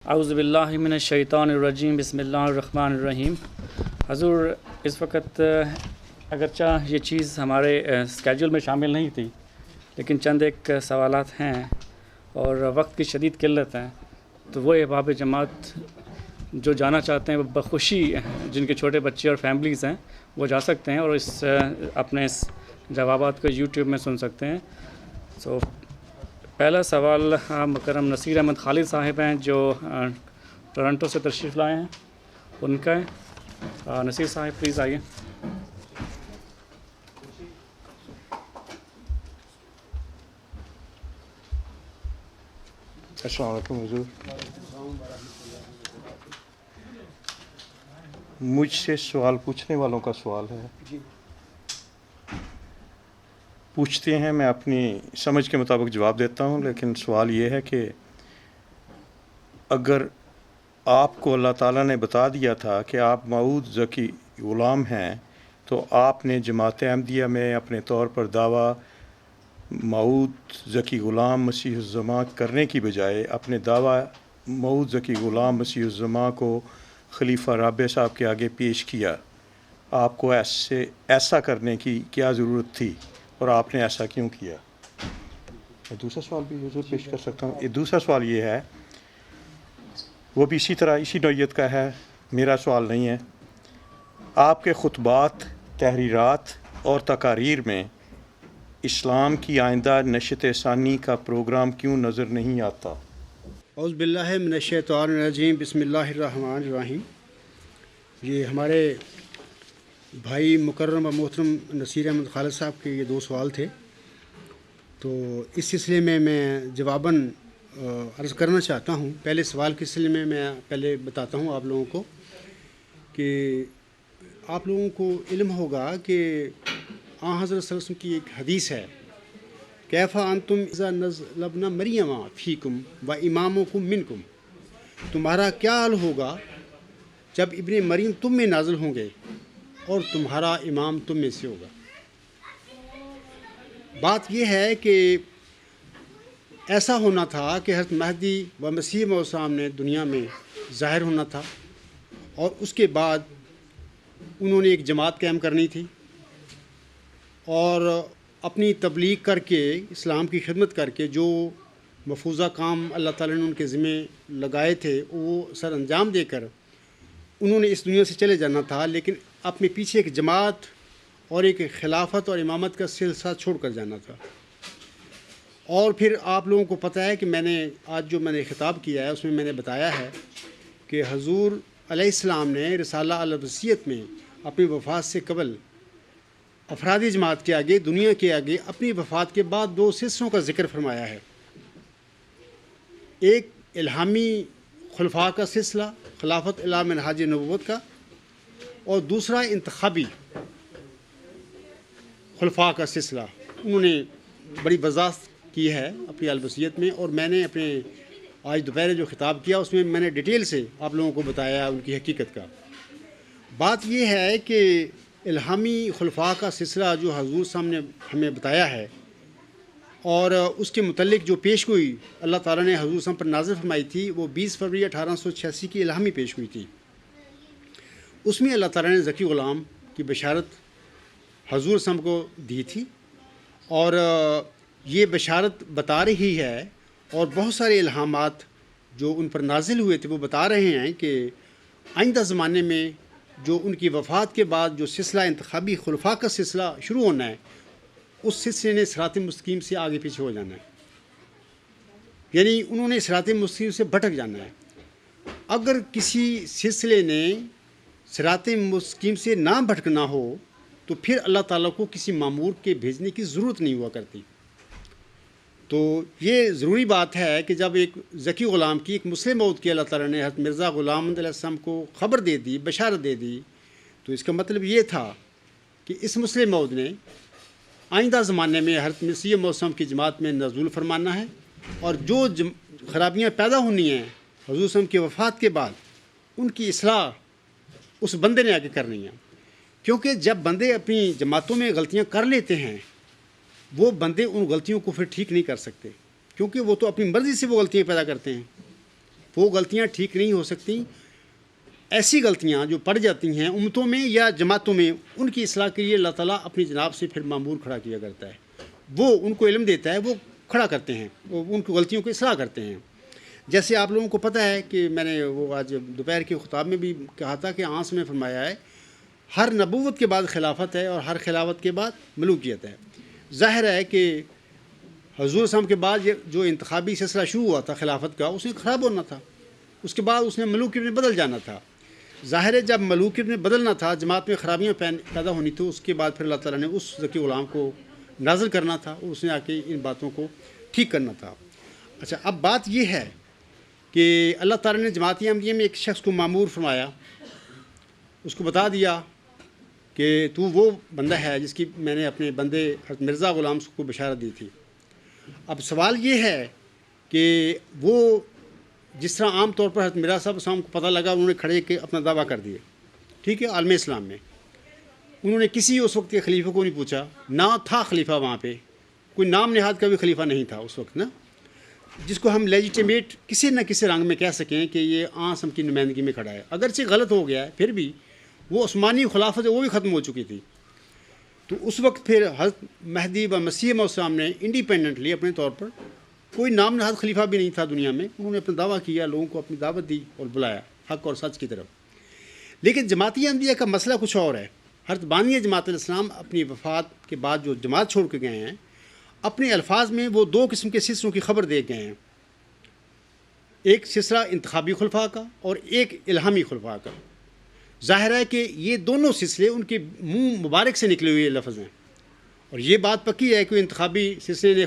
اعوذ باللہ من الشیطان الرجیم بسم اللہ الرحمن الرحیم۔ حضور، اس وقت اگرچہ یہ چیز ہمارے اسکیجول میں شامل نہیں تھی، لیکن چند ایک سوالات ہیں اور وقت کی شدید قلت ہے، تو وہ احباب جماعت جو جانا چاہتے ہیں بخوشی، جن کے چھوٹے بچے اور فیملیز ہیں وہ جا سکتے ہیں اور اپنے اس جوابات کو یوٹیوب میں سن سکتے ہیں۔ پہلا سوال مکرم نصیر احمد خالد صاحب ہیں جو ٹورنٹو سے تشریف لائے ہیں، ان کا ہے۔ نصیر صاحب پلیز آئیے۔ السلام علیکم حضور، مجھ سے سوال پوچھنے والوں کا سوال ہے، پوچھتے ہیں، میں اپنی سمجھ کے مطابق جواب دیتا ہوں، لیکن سوال یہ ہے کہ اگر آپ کو اللہ تعالیٰ نے بتا دیا تھا کہ آپ موعود ذکی غلام ہیں، تو آپ نے جماعت احمدیہ میں اپنے طور پر دعویٰ موعود ذکی غلام مسیح الزماں کرنے کی بجائے اپنے دعویٰ موعود ذکی غلام مسیح الزماں کو خلیفہ رابع صاحب کے آگے پیش کیا۔ آپ کو ایسا کرنے کی کیا ضرورت تھی اور آپ نے ایسا کیوں کیا؟ میں دوسرا سوال بھی حضور پیش کر سکتا ہوں۔ دوسرا سوال یہ ہے، وہ بھی اسی طرح اسی نوعیت کا ہے، میرا سوال نہیں ہے۔ آپ کے خطبات، تحریرات اور تقاریر میں اسلام کی آئندہ نشت ثانی کا پروگرام کیوں نظر نہیں آتا؟ اعوذ باللہ من الشیطان الرجیم بسم اللہ الرحمن الرحیم۔ یہ ہمارے بھائی مکرم و محترم نصیر احمد خالد صاحب کے یہ دو سوال تھے، تو اس سلسلے میں جواباً عرض کرنا چاہتا ہوں۔ پہلے سوال کے سلسلے میں پہلے بتاتا ہوں آپ لوگوں کو کہ آپ لوگوں کو علم ہوگا کہ حضرت صلی اللہ علیہ وسلم کی ایک حدیث ہے، کیفا انتم اذا نزلبنا مریم فیکم و امامکم منکم، تمہارا کیا حال ہوگا جب ابن مریم تم میں نازل ہوں گے اور تمہارا امام تم میں سے ہوگا۔ بات یہ ہے کہ ایسا ہونا تھا کہ حضرت مہدی و مسیح موعود نے دنیا میں ظاہر ہونا تھا، اور اس کے بعد انہوں نے ایک جماعت قائم کرنی تھی اور اپنی تبلیغ کر کے، اسلام کی خدمت کر کے جو مفروضہ کام اللہ تعالیٰ نے ان کے ذمہ لگائے تھے وہ سر انجام دے کر انہوں نے اس دنیا سے چلے جانا تھا، لیکن اپنے پیچھے ایک جماعت اور ایک خلافت اور امامت کا سلسلہ چھوڑ کر جانا تھا۔ اور پھر آپ لوگوں کو پتہ ہے کہ آج جو میں نے خطاب کیا ہے اس میں نے بتایا ہے کہ حضور علیہ السلام نے رسالہ الوصیت میں اپنی وفات سے قبل افرادی جماعت کے آگے، دنیا کے آگے، اپنی وفات کے بعد دو سلسلوں کا ذکر فرمایا ہے۔ ایک الہامی خلفاء کا سلسلہ، خلافت الی منہاج نبوت کا، اور دوسرا انتخابی خلفاء کا سلسلہ۔ انہوں نے بڑی وضاحت کی ہے اپنی الوصیت میں، اور میں نے اپنے آج دوپہر جو خطاب کیا اس میں نے ڈیٹیل سے آپ لوگوں کو بتایا ان کی حقیقت کا۔ بات یہ ہے کہ الہامی خلفاء کا سلسلہ جو حضور صاحب نے ہمیں بتایا ہے، اور اس کے متعلق جو پیشگوئی اللہ تعالیٰ نے حضور صاحب پر نازل فرمائی تھی، وہ 20 فروری 1886 کی الہامی پیشگوئی تھی۔ اس میں اللہ تعالیٰ نے ذکی غلام کی بشارت حضور صاحب کو دی تھی، اور یہ بشارت بتا رہی ہے، اور بہت سارے الہامات جو ان پر نازل ہوئے تھے وہ بتا رہے ہیں کہ آئندہ زمانے میں جو ان کی وفات کے بعد جو سلسلہ انتخابی خلفاء کا سلسلہ شروع ہونا ہے، اس سلسلے نے صراط مستقیم سے آگے پیچھے ہو جانا ہے، یعنی انہوں نے صراط مستقیم سے بھٹک جانا ہے۔ اگر کسی سلسلے نے صراط مستقیم سے نہ بھٹکنا ہو تو پھر اللہ تعالیٰ کو کسی مامور کے بھیجنے کی ضرورت نہیں ہوا کرتی۔ تو یہ ضروری بات ہے کہ جب ایک ذکی غلام کی، ایک مسلم موعود کی اللہ تعالیٰ نے حضرت مرزا غلام احمد علیہ السلام کو خبر دے دی، بشارت دے دی، تو اس کا مطلب یہ تھا کہ اس مسلم موعود نے آئندہ زمانے میں حضرت مسیح موعود کی جماعت میں نزول فرمانا ہے، اور جو خرابیاں پیدا ہونی ہیں حضور صلی اللہ علیہ وسلم کی وفات کے بعد، ان کی اصلاح اس بندے نے آگے کرنی ہے۔ کیونکہ جب بندے اپنی جماعتوں میں غلطیاں کر لیتے ہیں، وہ بندے ان غلطیوں کو پھر ٹھیک نہیں کر سکتے، کیونکہ وہ تو اپنی مرضی سے وہ غلطیاں پیدا کرتے ہیں، وہ غلطیاں ٹھیک نہیں ہو سکتی. ایسی غلطیاں جو پڑ جاتی ہیں امتوں میں یا جماعتوں میں، ان کی اصلاح کے لیے اللہ تعالیٰ اپنی جناب سے پھر مامور کھڑا کیا کرتا ہے. وہ ان کو علم دیتا ہے، وہ کھڑا کرتے ہیں، وہ ان کی غلطیوں کو اصلاح کرتے ہیں. جیسے آپ لوگوں کو پتہ ہے کہ میں نے وہ آج دوپہر کے خطاب میں بھی کہا تھا کہ آنس نے فرمایا ہے ہر نبوت کے بعد خلافت ہے اور ہر خلافت کے بعد ملوکیت ہے. ظاہر ہے کہ حضور صلی اللہ علیہ وسلم کے بعد یہ جو انتخابی سلسلہ شروع ہوا تھا خلافت کا، اس نے خراب ہونا تھا. اس کے بعد اس نے ملوکیت میں بدل جانا تھا. ظاہر ہے جب ملوکیت میں بدلنا تھا، جماعت میں خرابیاں پیدا ہونی تھی، اس کے بعد پھر اللہ تعالیٰ نے اس ذکی غلام کو نازل کرنا تھا اور اس نے آ کے ان باتوں کو ٹھیک کرنا تھا. اچھا، اب بات یہ ہے کہ اللہ تعالیٰ نے جماعت احمدیہ میں ایک شخص کو مامور فرمایا، اس کو بتا دیا کہ تو وہ بندہ ہے جس کی میں نے اپنے بندے حضرت مرزا غلام کو بشارت دی تھی. اب سوال یہ ہے کہ وہ جس طرح عام طور پر حضرت مرزا صاحب السلام کو پتہ لگا، انہوں نے کھڑے کے اپنا دعویٰ کر دیے، ٹھیک ہے، عالم اسلام میں. انہوں نے کسی اس وقت کے خلیفہ کو نہیں پوچھا، نہ تھا خلیفہ وہاں پہ، کوئی نام نہاد کا بھی خلیفہ نہیں تھا اس وقت نا، جس کو ہم لیجیٹیمیٹ کسی نہ کسی رنگ میں کہہ سکیں کہ یہ آنسم کی نمائندگی میں کھڑا ہے. اگرچہ غلط ہو گیا ہے، پھر بھی وہ عثمانی خلافت ہے وہ بھی ختم ہو چکی تھی. تو اس وقت پھر حضرت مہدی و مسیح موعود السلام نے انڈیپینڈنٹلی اپنے طور پر، کوئی نام نہاد خلیفہ بھی نہیں تھا دنیا میں، انہوں نے اپنا دعویٰ کیا، لوگوں کو اپنی دعوت دی اور بلایا حق اور سچ کی طرف. لیکن جماعت احمدیہ کا مسئلہ کچھ اور ہے. حضرت بانی جماعت الاسلام اپنی وفات کے بعد جو جماعت چھوڑ کے گئے ہیں، اپنے الفاظ میں وہ دو قسم کے سلسلوں کی خبر دے گئے ہیں، ایک سلسلہ انتخابی خلفاء کا اور ایک الہامی خلفاء کا. ظاہر ہے کہ یہ دونوں سلسلے ان کے منہ مبارک سے نکلے ہوئے لفظ ہیں، اور یہ بات پکی ہے کہ انتخابی سلسلے نے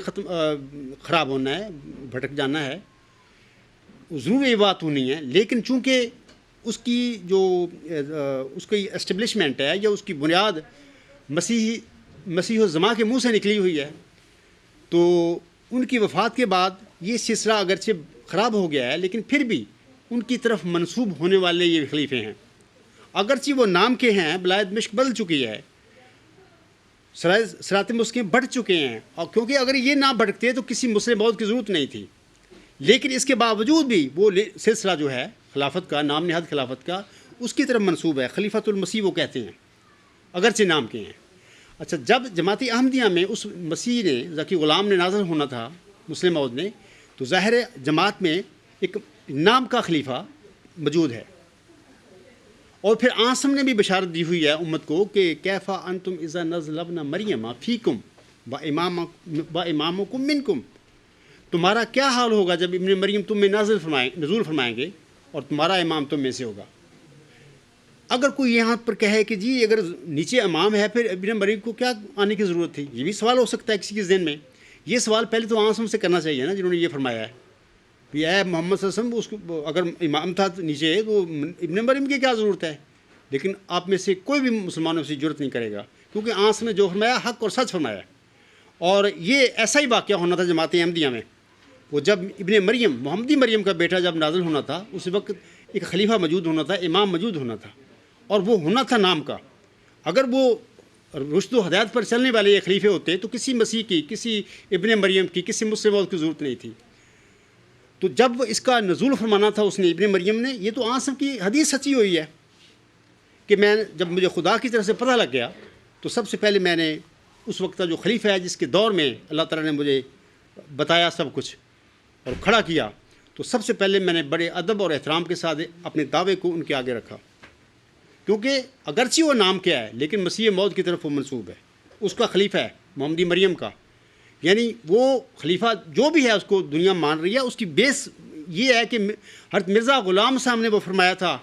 خراب ہونا ہے، بھٹک جانا ہے، ضرور یہ بات ہونی ہے. لیکن چونکہ اس کی جو اس کی اسٹیبلشمنٹ ہے یا اس کی بنیاد مسیح الزماں کے منہ سے نکلی ہوئی ہے، تو ان کی وفات کے بعد یہ سلسلہ اگرچہ خراب ہو گیا ہے، لیکن پھر بھی ان کی طرف منسوب ہونے والے یہ خلیفے ہیں. اگرچہ وہ نام کے ہیں، بلاد مشک بدل چکی ہے، صراط مستقیم بڑھ چکے ہیں، اور کیونکہ اگر یہ نہ بھٹکتے تو کسی مسلم موت کی ضرورت نہیں تھی. لیکن اس کے باوجود بھی وہ سلسلہ جو ہے خلافت کا، نام نہاد خلافت کا، اس کی طرف منسوب ہے. خلیفۃ المسیح وہ کہتے ہیں، اگرچہ نام کے ہیں. اچھا، جب جماعت احمدیہ میں اس مسیح نے، ذکی غلام نے نازل ہونا تھا، مسلم موعود نے، تو ظاہر جماعت میں ایک نام کا خلیفہ موجود ہے. اور پھر آنسم نے بھی بشارت دی ہوئی ہے امت کو کہ کیفا انتم اذا نزلنا مریم فیکم و امامکم منکم، تمہارا کیا حال ہوگا جب ابن مریم تم میں نزول فرمائیں گے اور تمہارا امام تم میں سے ہوگا. اگر کوئی یہاں پر کہے کہ جی اگر نیچے امام ہے پھر ابن مریم کو کیا آنے کی ضرورت تھی، یہ بھی سوال ہو سکتا ہے کسی کے ذہن میں. یہ سوال پہلے تو آنسم سے کرنا چاہیے نا، جنہوں نے یہ فرمایا ہے کہ اے محمد صلی اللہ علیہ وسلم، اس کو اگر امام تھا نیچے تو ابن مریم کی کیا ضرورت ہے. لیکن آپ میں سے کوئی بھی مسلمانوں سے جرت نہیں کرے گا، کیونکہ آنسم نے جو فرمایا حق اور سچ فرمایا. اور یہ ایسا ہی واقعہ ہونا تھا جماعت احمدیہ میں. وہ جب ابن مریم، محمدی مریم کا بیٹا جب نازل ہونا تھا، اس وقت ایک خلیفہ موجود ہونا تھا، امام موجود ہونا تھا، اور وہ ہونا تھا نام کا. اگر وہ رشد و ہدایت پر چلنے والے یہ خلیفے ہوتے تو کسی مسیح کی، کسی ابن مریم کی، کسی مسلم موعود کی ضرورت نہیں تھی. تو جب اس کا نزول فرمانا تھا اس نے، ابن مریم نے، یہ تو آنسم کی حدیث سچی ہوئی ہے کہ جب مجھے خدا کی طرف سے پتہ لگ گیا تو سب سے پہلے میں نے اس وقت کا جو خلیفہ ہے جس کے دور میں اللہ تعالیٰ نے مجھے بتایا سب کچھ اور کھڑا کیا، تو سب سے پہلے میں نے بڑے ادب اور احترام کے ساتھ اپنے دعوے کو ان کے آگے رکھا، کیونکہ اگرچہ وہ نام کیا ہے لیکن مسیح موعود کی طرف وہ منسوب ہے، اس کا خلیفہ ہے محمدی مریم کا. یعنی وہ خلیفہ جو بھی ہے اس کو دنیا مان رہی ہے. اس کی بیس یہ ہے کہ حضرت مرزا غلام صاحب نے وہ فرمایا تھا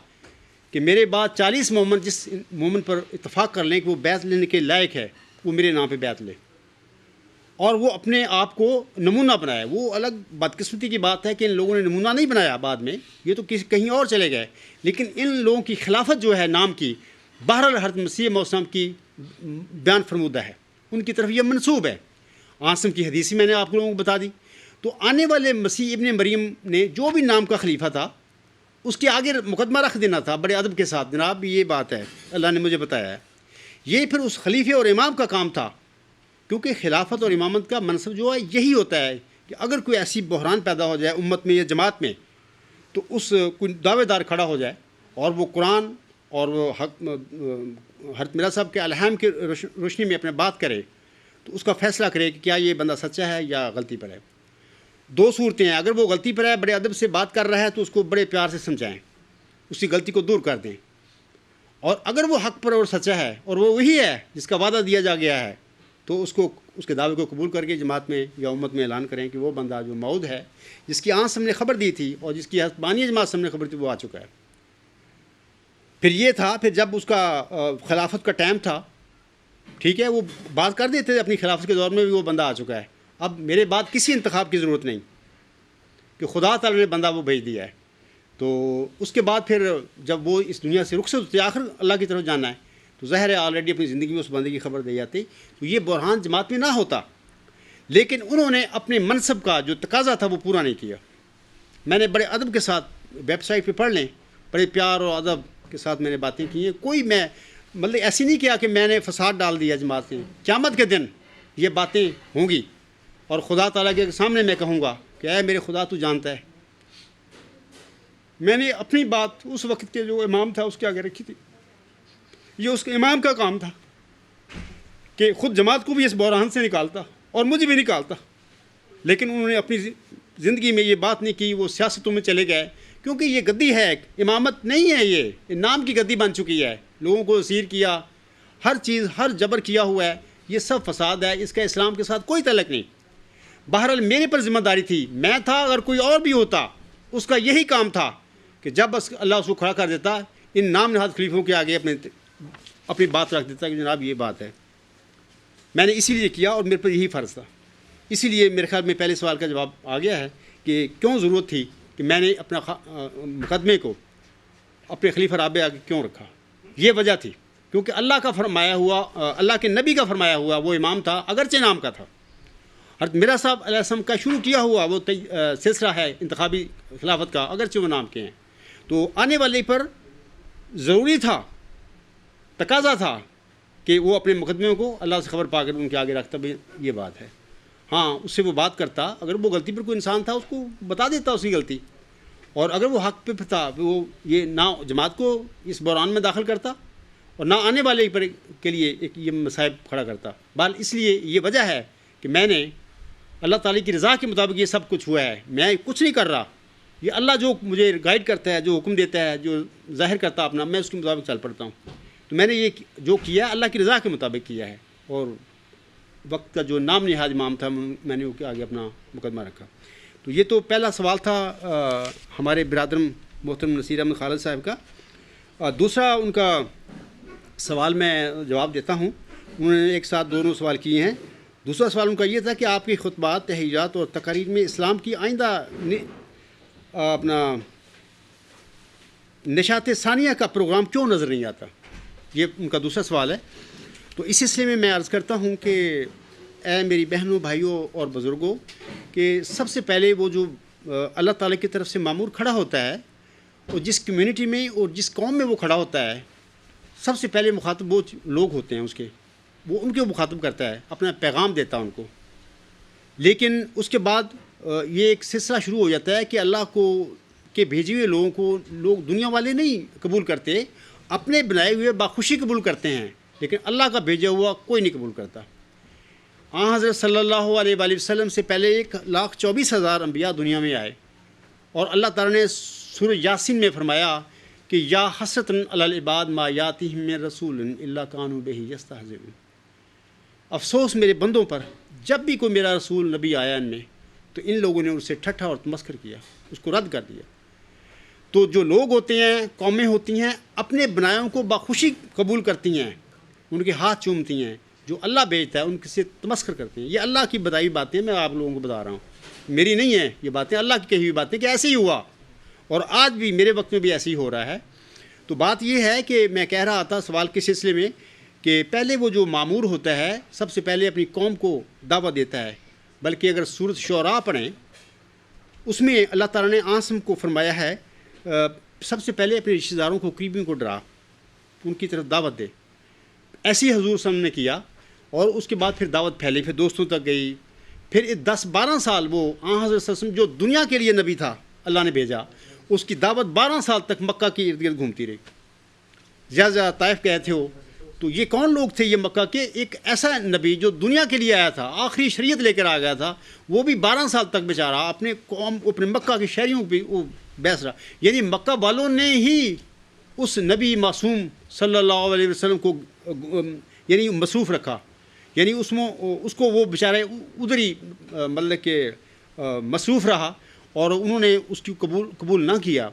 کہ میرے بعد 40 مومن جس مومن پر اتفاق کر لیں کہ وہ بیعت لینے کے لائق ہے، وہ میرے نام پہ بیعت لے. اور وہ اپنے آپ کو نمونہ بنایا. وہ الگ بدقسمتی کی بات ہے کہ ان لوگوں نے نمونہ نہیں بنایا بعد میں، یہ تو کہیں اور چلے گئے، لیکن ان لوگوں کی خلافت جو ہے نام کی، بہرحال حضرت مسیح موعود کی بیان فرمودہ ہے، ان کی طرف یہ منسوب ہے. آنسم کی حدیث میں نے آپ لوگوں کو بتا دی. تو آنے والے مسیح ابن مریم نے جو بھی نام کا خلیفہ تھا اس کے آگے مقدمہ رکھ دینا تھا بڑے ادب کے ساتھ، جناب یہ بات ہے اللہ نے مجھے بتایا ہے. یہ پھر اس خلیفے اور امام کا کام تھا، کیونکہ خلافت اور امامت کا منصب جو ہے یہی ہوتا ہے کہ اگر کوئی ایسی بحران پیدا ہو جائے امت میں یا جماعت میں تو اس کوئی دعوے دار کھڑا ہو جائے اور وہ قرآن اور وہ حضرت مرزا صاحب کے الہام کی روشنی میں اپنے بات کرے تو اس کا فیصلہ کرے کہ کیا یہ بندہ سچا ہے یا غلطی پر ہے. دو صورتیں ہیں. اگر وہ غلطی پر ہے، بڑے ادب سے بات کر رہا ہے، تو اس کو بڑے پیار سے سمجھائیں، اس کی غلطی کو دور کر دیں. اور اگر وہ حق پر اور سچا ہے اور وہ وہی ہے جس کا وعدہ دیا جا گیا ہے، تو اس کے دعوے کو قبول کر کے جماعت میں یا امت میں اعلان کریں کہ وہ بندہ جو موعود ہے، جس کی آنکھ ہم نے خبر دی تھی اور جس کی بانی جماعت ہم نے خبر دی، وہ آ چکا ہے. پھر یہ تھا، پھر جب اس کا خلافت کا ٹائم تھا، ٹھیک ہے، وہ بات کر دیتے اپنی خلافت کے دور میں بھی وہ بندہ آ چکا ہے. اب میرے بعد کسی انتخاب کی ضرورت نہیں کہ خدا تعالی نے بندہ وہ بھیج دیا ہے. تو اس کے بعد پھر جب وہ اس دنیا سے رخصت ہوتے آخر اللہ کی طرف جانا ہے، تو ظاہر ہے آلریڈی اپنی زندگی میں اس بندے کی خبر دے جاتی. تو یہ بحران جماعت میں نہ ہوتا، لیکن انہوں نے اپنے منصب کا جو تقاضا تھا وہ پورا نہیں کیا. میں نے بڑے ادب کے ساتھ ویب سائٹ پہ پڑھ لیں، بڑے پیار اور ادب کے ساتھ میں نے باتیں کی ہیں. کوئی میں مطلب ایسی نہیں کیا کہ میں نے فساد ڈال دیا جماعت میں. قیامت کے دن یہ باتیں ہوں گی اور خدا تعالیٰ کے سامنے میں کہوں گا کہ اے میرے خدا تو جانتا ہے. میں نے اپنی بات اس وقت کے جو امام تھا اس کے آگے رکھی تھی. یہ اس کے امام کا کام تھا کہ خود جماعت کو بھی اس بحران سے نکالتا اور مجھے بھی نکالتا. لیکن انہوں نے اپنی زندگی میں یہ بات نہیں کی، وہ سیاستوں میں چلے گئے. کیونکہ یہ گدی ہے، امامت نہیں ہے، یہ نام کی گدی بن چکی ہے. لوگوں کو اسیر کیا، ہر چیز، ہر جبر کیا ہوا ہے. یہ سب فساد ہے، اس کا اسلام کے ساتھ کوئی تعلق نہیں. بہرحال میرے پر ذمہ داری تھی، میں تھا، اگر کوئی اور بھی ہوتا اس کا یہی کام تھا کہ جب اللہ اس کو کھڑا کر دیتا، ان نام نہاد خلیفوں کے آگے اپنی بات رکھ دیتا کہ جناب یہ بات ہے. میں نے اسی لیے کیا اور میرے پر یہی فرض تھا. اسی لیے میرے خیال میں پہلے سوال کا جواب آ گیا ہے کہ کیوں ضرورت تھی کہ میں نے اپنا مقدمے کو اپنے خلیفہ رابع آگے کیوں رکھا. یہ وجہ تھی کیونکہ اللہ کا فرمایا ہوا، اللہ کے نبی کا فرمایا ہوا وہ امام تھا، اگرچہ نام کا تھا. حضرت مرزا صاحب علیہ السلام کا شروع کیا ہوا وہ سلسلہ ہے انتخابی خلافت کا، اگرچہ وہ نام کے ہیں. تو آنے والے پر ضروری تھا، تقاضا تھا کہ وہ اپنے مقدموں کو اللہ سے خبر پا کر ان کے آگے رکھتا. بھی یہ بات ہے. ہاں، اس سے وہ بات کرتا، اگر وہ غلطی پر کوئی انسان تھا اس کو بتا دیتا اس کی غلطی، اور اگر وہ حق پہ تھا وہ یہ نہ جماعت کو اس بحران میں داخل کرتا اور نہ آنے والے پر کے لیے ایک یہ مصائب کھڑا کرتا. بہرحال اس لیے یہ وجہ ہے کہ میں نے اللہ تعالیٰ کی رضا کے مطابق یہ سب کچھ ہوا ہے. میں کچھ نہیں کر رہا، یہ اللہ جو مجھے گائیڈ کرتا ہے، جو حکم دیتا ہے، جو ظاہر کرتا اپنا، میں اس کے مطابق چل پڑتا ہوں. تو میں نے یہ جو کیا اللہ کی رضا کے مطابق کیا ہے، اور وقت کا جو نام نہاد امام تھا میں نے وہ آگے اپنا مقدمہ رکھا. تو یہ تو پہلا سوال تھا ہمارے برادر محترم نصیر احمد خالد صاحب کا. دوسرا ان کا سوال میں جواب دیتا ہوں. انہوں نے ایک ساتھ دونوں سوال کیے ہیں. دوسرا سوال ان کا یہ تھا کہ آپ کی خطبات، تحریرات اور تقاریر میں اسلام کی آئندہ اپنا نشاط ثانیہ کا پروگرام کیوں نظر نہیں آتا. یہ ان کا دوسرا سوال ہے. تو اس سلسلے میں میں عرض کرتا ہوں کہ اے میری بہنوں، بھائیوں اور بزرگوں، کہ سب سے پہلے وہ جو اللہ تعالیٰ کی طرف سے مامور کھڑا ہوتا ہے، اور جس کمیونٹی میں اور جس قوم میں وہ کھڑا ہوتا ہے، سب سے پہلے مخاطب وہ لوگ ہوتے ہیں، وہ ان کے مخاطب کرتا ہے، اپنا پیغام دیتا ہے ان کو. لیکن اس کے بعد یہ ایک سلسلہ شروع ہو جاتا ہے کہ اللہ کو کے بھیجے ہوئے لوگوں کو لوگ دنیا والے نہیں قبول کرتے، اپنے بنائے ہوئے باخوشی قبول کرتے ہیں، لیکن اللہ کا بھیجا ہوا کوئی نہیں قبول کرتا. حضرت صلی اللہ علیہ وآلہ وسلم سے پہلے 1,24,000 انبیاء دنیا میں آئے، اور اللہ تعالیٰ نے سورہ یاسین میں فرمایا کہ یا حسرتاً علی العباد ما یاتیہم من رسول الا کانوا بہ یستہزئون. افسوس میرے بندوں پر، جب بھی کوئی میرا رسول نبی آیا ان میں تو ان لوگوں نے اس سے ٹھٹھا اور تمسخر کیا، اس کو رد کر دیا. تو جو لوگ ہوتے ہیں، قومیں ہوتی ہیں، اپنے بنائیوں کو باخوشی قبول کرتی ہیں، ان کے ہاتھ چومتی ہیں. جو اللہ بھیجتا ہے ان سے تمسخر کرتے ہیں. یہ اللہ کی بتائی باتیں میں آپ لوگوں کو بتا رہا ہوں، میری نہیں ہیں یہ باتیں، اللہ کی کہی ہوئی باتیں کہ ایسے ہی ہوا، اور آج بھی میرے وقت میں بھی ایسے ہی ہو رہا ہے. تو بات یہ ہے کہ میں کہہ رہا تھا سوال کے سلسلے میں کہ پہلے وہ جو مامور ہوتا ہے سب سے پہلے اپنی قوم کو دعوت دیتا ہے. بلکہ اگر سورۃ شعراء پڑھیں اس میں اللہ تعالیٰ نے آسم کو فرمایا ہے سب سے پہلے اپنے رشتہ داروں کو، قریبیوں کو ڈرا، ان کی طرف دعوت دے. ایسی حضور صلی اللہ علیہ وسلم نے کیا، اور اس کے بعد پھر دعوت پھیلی، پھر دوستوں تک گئی. پھر 10-12 سال وہ حضرت صلی اللہ علیہ وسلم جو دنیا کے لیے نبی تھا اللہ نے بھیجا، اس کی دعوت 12 سال تک مکہ کے ارد گرد گھومتی رہی. زیادہ زیادہ طائف گئے تھے وہ. تو یہ کون لوگ تھے؟ یہ مکہ کے ایک ایسا نبی جو دنیا کے لیے آیا تھا, آخری شریعت لے کر آ گیا تھا, وہ بھی 12 سال تک بیچارہ اپنے قوم اپنے مکہ کے شہریوں پہ وہ بحث رہا. یعنی مکہ والوں نے ہی اس نبی معصوم صلی اللہ علیہ وسلم کو یعنی مصروف رکھا. یعنی اس کو وہ بیچارہ ادھر ہی مطلب کہ مصروف رہا اور انہوں نے اس کی قبول نہ کیا.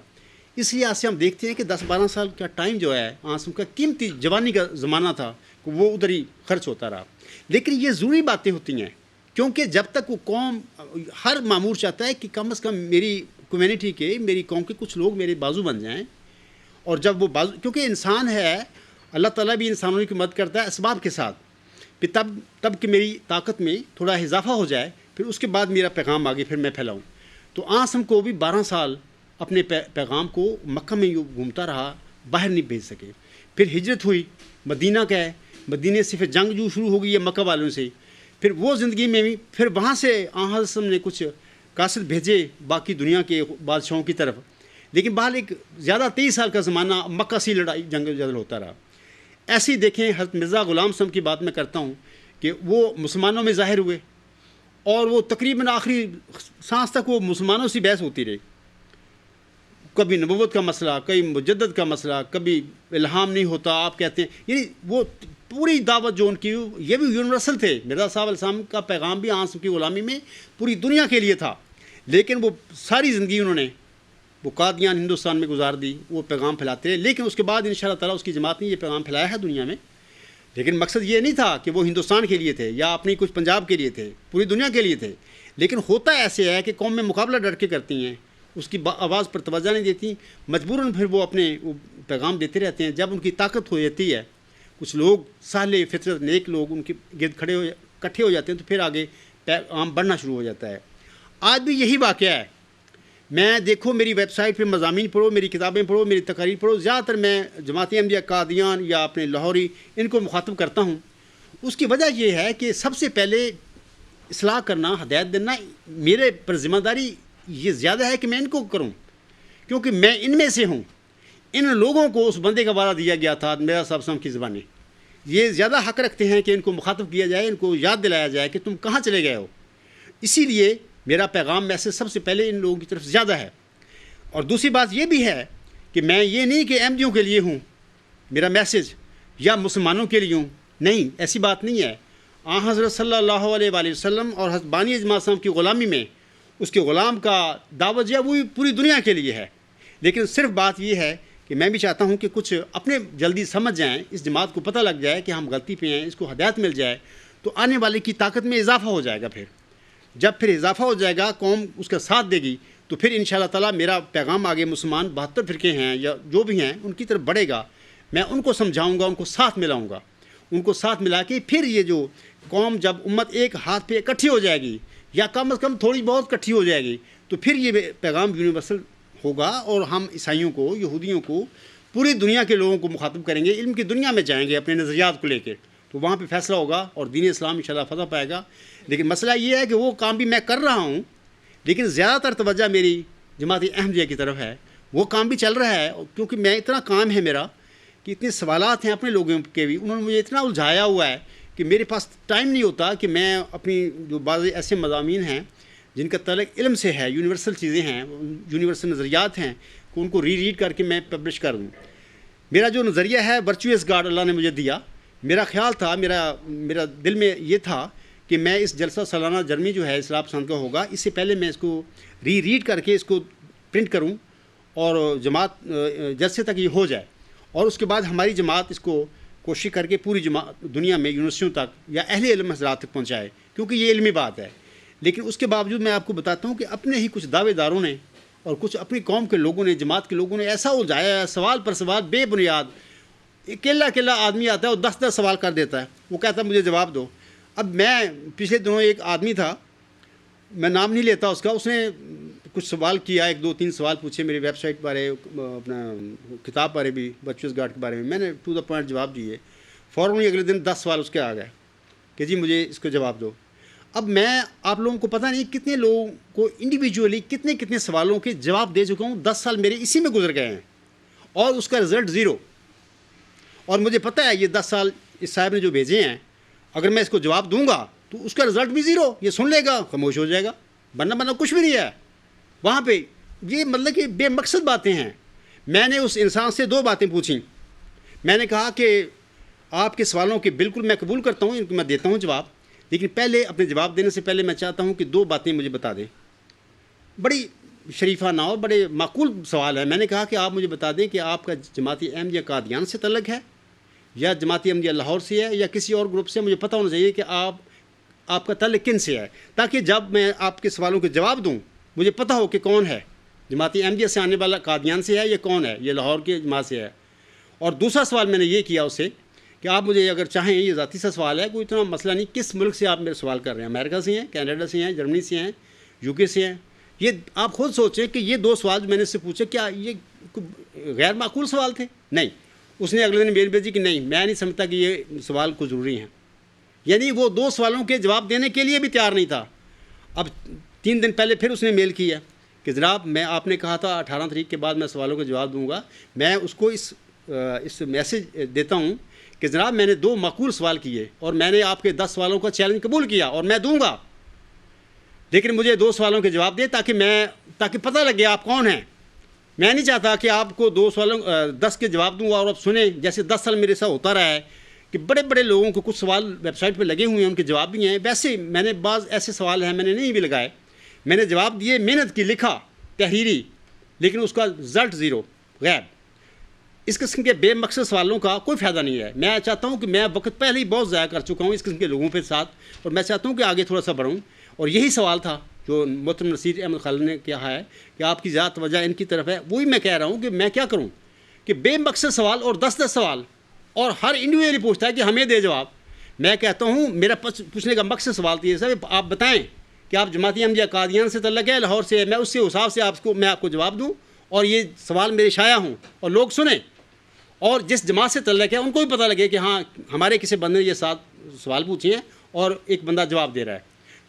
اس لیے آج سے ہم دیکھتے ہیں کہ 10-12 سال کا ٹائم جو ہے آسم کا قیمتی جوانی کا زمانہ تھا, وہ ادھر ہی خرچ ہوتا رہا. لیکن یہ ضروری باتیں ہوتی ہیں, کیونکہ جب تک وہ قوم, ہر معمور چاہتا ہے کہ کم از کم میری کمیونٹی کے, میری قوم کے کچھ لوگ میرے بازو بن جائیں. اور جب وہ بازو, کیونکہ انسان ہے, اللہ تعالیٰ بھی انسانوں کی مدد کرتا ہے اسباب کے ساتھ, پھر تب کہ میری طاقت میں تھوڑا اضافہ ہو جائے, پھر اس کے بعد میرا پیغام آگے پھر میں پھیلاؤں. تو آسم کو بھی 12 سال اپنے پیغام کو مکہ میں یوں گھومتا رہا, باہر نہیں بھیج سکے. پھر ہجرت ہوئی, مدینہ گئے, مدینے سے پھر جنگ جو شروع ہو گئی ہے مکہ والوں سے. پھر وہ زندگی میں بھی پھر وہاں سے حضرت نے کچھ قاصد بھیجے باقی دنیا کے بادشاہوں کی طرف. لیکن بہرحال ایک زیادہ 23 سال کا زمانہ مکہ سے لڑائی جنگ جدل ہوتا رہا. ایسے ہی دیکھیں حضرت مرزا غلام صاحب کی بات میں کرتا ہوں کہ وہ مسلمانوں میں ظاہر ہوئے اور وہ تقریباً آخری سانس تک وہ مسلمانوں سے بحث ہوتی رہی. کبھی نبوت کا مسئلہ, کبھی مجدد کا مسئلہ, کبھی الہام نہیں ہوتا آپ کہتے ہیں. یعنی وہ پوری دعوت جو ان کی, یہ بھی یونیورسل تھے. مرزا صاحب علیہ السلام کا پیغام بھی آنسو کی غلامی میں پوری دنیا کے لیے تھا. لیکن وہ ساری زندگی انہوں نے وہ قادیان ہندوستان میں گزار دی, وہ پیغام پھیلاتے رہے. لیکن اس کے بعد انشاءاللہ تعالیٰ اس کی جماعت نے یہ پیغام پھیلایا ہے دنیا میں. لیکن مقصد یہ نہیں تھا کہ وہ ہندوستان کے لیے تھے یا اپنی کچھ پنجاب کے لیے تھے, پوری دنیا کے لیے تھے. لیکن ہوتا ایسے ہے کہ قوم میں مقابلہ ڈر کے کرتی ہیں, اس کی آواز پر توجہ نہیں دیتی, مجبوراً پھر وہ اپنے پیغام دیتے رہتے ہیں. جب ان کی طاقت ہو جاتی ہے, کچھ لوگ صالح فطرت نیک لوگ ان کے گرد اکٹھے ہو جاتے ہیں, تو پھر آگے پیغام بڑھنا شروع ہو جاتا ہے. آج بھی یہی واقعہ ہے. میں دیکھو میری ویب سائٹ پہ مضامین پڑھو, میری کتابیں پڑھو, میری تقاریر پڑھو, زیادہ تر میں جماعت احمدیہ قادیان یا اپنے لاہوری ان کو مخاطب کرتا ہوں. اس کی وجہ یہ ہے کہ سب سے پہلے اصلاح کرنا, ہدایت دینا میرے پر ذمہ داری یہ زیادہ ہے کہ میں ان کو کروں, کیونکہ میں ان میں سے ہوں. ان لوگوں کو اس بندے کا وعدہ دیا گیا تھا میرا صاحب صاحب کی زبانیں, یہ زیادہ حق رکھتے ہیں کہ ان کو مخاطب کیا جائے, ان کو یاد دلایا جائے کہ تم کہاں چلے گئے ہو. اسی لیے میرا پیغام میں سے سب سے پہلے ان لوگوں کی طرف زیادہ ہے. اور دوسری بات یہ بھی ہے کہ میں یہ نہیں کہ احمدیوں کے لیے ہوں میرا میسج یا مسلمانوں کے لیے ہوں, نہیں, ایسی بات نہیں ہے. حضرت صلی اللہ علیہ وآلہ وسلم اور حضرت بانی جماعت صاحب کی غلامی میں اس کے غلام کا دعوت جو ہے وہ پوری دنیا کے لیے ہے. لیکن صرف بات یہ ہے کہ میں بھی چاہتا ہوں کہ کچھ اپنے جلدی سمجھ جائیں, اس جماعت کو پتہ لگ جائے کہ ہم غلطی پہ ہیں, اس کو ہدایت مل جائے, تو آنے والے کی طاقت میں اضافہ ہو جائے گا. جب پھر اضافہ ہو جائے گا, قوم اس کا ساتھ دے گی, تو پھر انشاءاللہ تعالیٰ میرا پیغام آگے مسلمان 72 فرقے ہیں یا جو بھی ہیں ان کی طرف بڑھے گا. میں ان کو سمجھاؤں گا, ان کو ساتھ ملاؤں گا, ان کو ساتھ ملا کے پھر یہ جو قوم جب امت ایک ہاتھ پہ اکٹھی ہو جائے گی یا کم از کم تھوڑی بہت اکٹھی ہو جائے گی, تو پھر یہ پیغام یونیورسل ہوگا اور ہم عیسائیوں کو, یہودیوں کو, پوری دنیا کے لوگوں کو مخاطب کریں گے. علم کی دنیا میں جائیں گے اپنے نظریات کو لے کے, تو وہاں پہ فیصلہ ہوگا اور دین اسلام انشاءاللہ فتح پائے گا. لیکن مسئلہ یہ ہے کہ وہ کام بھی میں کر رہا ہوں, لیکن زیادہ تر توجہ میری جماعت احمدیہ کی طرف ہے. وہ کام بھی چل رہا ہے, کیونکہ میں اتنا کام ہے میرا کہ اتنے سوالات ہیں اپنے لوگوں کے بھی, انہوں نے مجھے اتنا الجھایا ہوا ہے کہ میرے پاس ٹائم نہیں ہوتا کہ میں اپنی جو بعض ایسے مضامین ہیں جن کا تعلق علم سے ہے, یونیورسل چیزیں ہیں, یونیورسل نظریات ہیں, کہ ان کو ریڈ کر کے میں پبلش کر دوں. میرا جو نظریہ ہے ورچوئس گاڈ اللہ نے مجھے دیا. میرا خیال تھا, میرا دل میں یہ تھا کہ میں اس جلسہ سالانہ جرمی جو ہے اصلاح پسند کا ہوگا, اس سے پہلے میں اس کو ریڈ کر کے اس کو پرنٹ کروں اور جماعت جلسے تک یہ ہو جائے, اور اس کے بعد ہماری جماعت اس کو کوشش کر کے پوری جماعت دنیا میں یونیورسٹیوں تک یا اہل علم حضرات تک پہنچائے, کیونکہ یہ علمی بات ہے. لیکن اس کے باوجود میں آپ کو بتاتا ہوں کہ اپنے ہی کچھ دعوے داروں نے اور کچھ اپنی قوم کے لوگوں نے, جماعت کے لوگوں نے ایسا الجھایا ہے, سوال پر سوال بے بنیاد. اکیلا آدمی آتا ہے اور 10 سوال کر دیتا ہے, وہ کہتا ہے مجھے جواب دو. اب میں پچھلے دنوں ایک آدمی تھا, میں نام نہیں لیتا اس کا, اس نے کچھ سوال کیا, 1 2 3 سوال پوچھے میری ویب سائٹ بارے, اپنا کتاب بارے بھی, ورچوئس گاڈ کے بارے میں نے ٹو دا پوائنٹ جواب دیے. فوراً اگلے دن 10 سوال اس کے آ گئے کہ جی مجھے اس کو جواب دو. اب میں آپ لوگوں کو پتہ نہیں کتنے لوگوں کو انڈیویجولی کتنے سوالوں کے جواب دے چکا ہوں. 10 سال میرے اسی میں گزر گئے ہیں اور اس کا رزلٹ 0. اور مجھے پتہ ہے یہ 10 سال اس صاحب نے جو بھیجے ہیں, اگر میں اس کو جواب دوں گا تو اس کا رزلٹ بھی 0. یہ سن لے گا, خاموش ہو جائے گا, بننا کچھ بھی نہیں ہے وہاں پہ. یہ مطلب کہ بے مقصد باتیں ہیں. میں نے اس انسان سے 2 باتیں پوچھیں. میں نے کہا کہ آپ کے سوالوں کے بالکل میں قبول کرتا ہوں, ان کو میں دیتا ہوں جواب, لیکن پہلے اپنے جواب دینے سے پہلے میں چاہتا ہوں کہ 2 باتیں مجھے بتا دیں. بڑی شریفانہ اور بڑے معقول سوال ہے. میں نے کہا کہ آپ مجھے بتا دیں کہ آپ کا جماعت احمدیہ قادیان سے تعلق ہے یا جماعت احمدیہ لاہور سے ہے یا کسی اور گروپ سے. مجھے پتہ ہونا چاہیے کہ آپ کا تعلق کن سے ہے, تاکہ جب میں آپ کے سوالوں کے جواب دوں مجھے پتہ ہو کہ کون ہے, جماعت احمدیہ سے آنے والا قادیان سے ہے یا کون ہے, یہ لاہور کے جماعت سے ہے. اور دوسرا سوال میں نے یہ کیا اسے کہ آپ مجھے اگر چاہیں, یہ ذاتی سا سوال ہے, کوئی اتنا مسئلہ نہیں, کس ملک سے آپ میرے سوال کر رہے ہیں, امریکہ سے ہیں, کینیڈا سے ہیں, جرمنی سے ہیں, UK سے ہیں. یہ آپ خود سوچیں کہ یہ 2 سوال جو میں نے اس سے پوچھے کیا یہ غیر معقول سوال تھے؟ نہیں. اس نے اگلے دن میل بھیجی کہ نہیں, میں نہیں سمجھتا کہ یہ سوال کو ضروری ہیں. یعنی وہ 2 سوالوں کے جواب دینے کے لیے بھی تیار نہیں تھا. اب 3 دن پہلے پھر اس نے میل کیا کہ جناب میں آپ نے کہا تھا 18 تاریخ کے بعد میں سوالوں کا جواب دوں گا. میں اس کو اس میسج دیتا ہوں کہ جناب میں نے 2 معقول سوال کیے اور میں نے آپ کے 10 سوالوں کا چیلنج قبول کیا اور میں دوں گا, لیکن مجھے 2 سوالوں کے جواب دیں تاکہ پتہ لگے آپ کون ہیں. میں نہیں چاہتا کہ آپ کو 10 کے جواب دوں گا اور اب سنیں جیسے 10 سال میرے ساتھ ہوتا رہا ہے کہ بڑے لوگوں کو کچھ سوال ویب سائٹ پہ لگے ہوئے ہیں, ان کے جواب بھی ہیں. ویسے میں نے بعض ایسے سوال ہیں میں نے نہیں بھی لگائے, میں نے جواب دیے, محنت کی, لکھا, تحریری, لیکن اس کا رزلٹ 0 غائب. اس قسم کے بے مقصد سوالوں کا کوئی فائدہ نہیں ہے. میں چاہتا ہوں کہ میں وقت پہلے ہی بہت ضائع کر چکا ہوں اس قسم کے لوگوں کے ساتھ, اور میں چاہتا ہوں کہ آگے تھوڑا سا بڑھوں. اور یہی سوال تھا جو محترم نصیر احمد خالد نے کہا ہے کہ آپ کی زیادہ توجہ ان کی طرف ہے. وہی میں کہہ رہا ہوں کہ میں کیا کروں کہ بے مقصد سوال اور 10 سوال, اور ہر انڈیویجولی پوچھتا ہے کہ ہمیں دے جواب. میں کہتا ہوں میرا پوچھنے کا مقصد سوال تھی صاحب آپ بتائیں کہ آپ جماعت احمدیہ قادیان سے تعلق ہے, لاہور سے ہے, میں اس کے حساب سے میں آپ کو جواب دوں اور یہ سوال میرے شائع ہوں اور لوگ سنیں, اور جس جماعت سے تعلق ہے ان کو بھی پتہ لگے کہ ہاں ہمارے کسی بندے نے یہ 7 سوال پوچھے ہیں اور ایک بندہ جواب دے رہا ہے,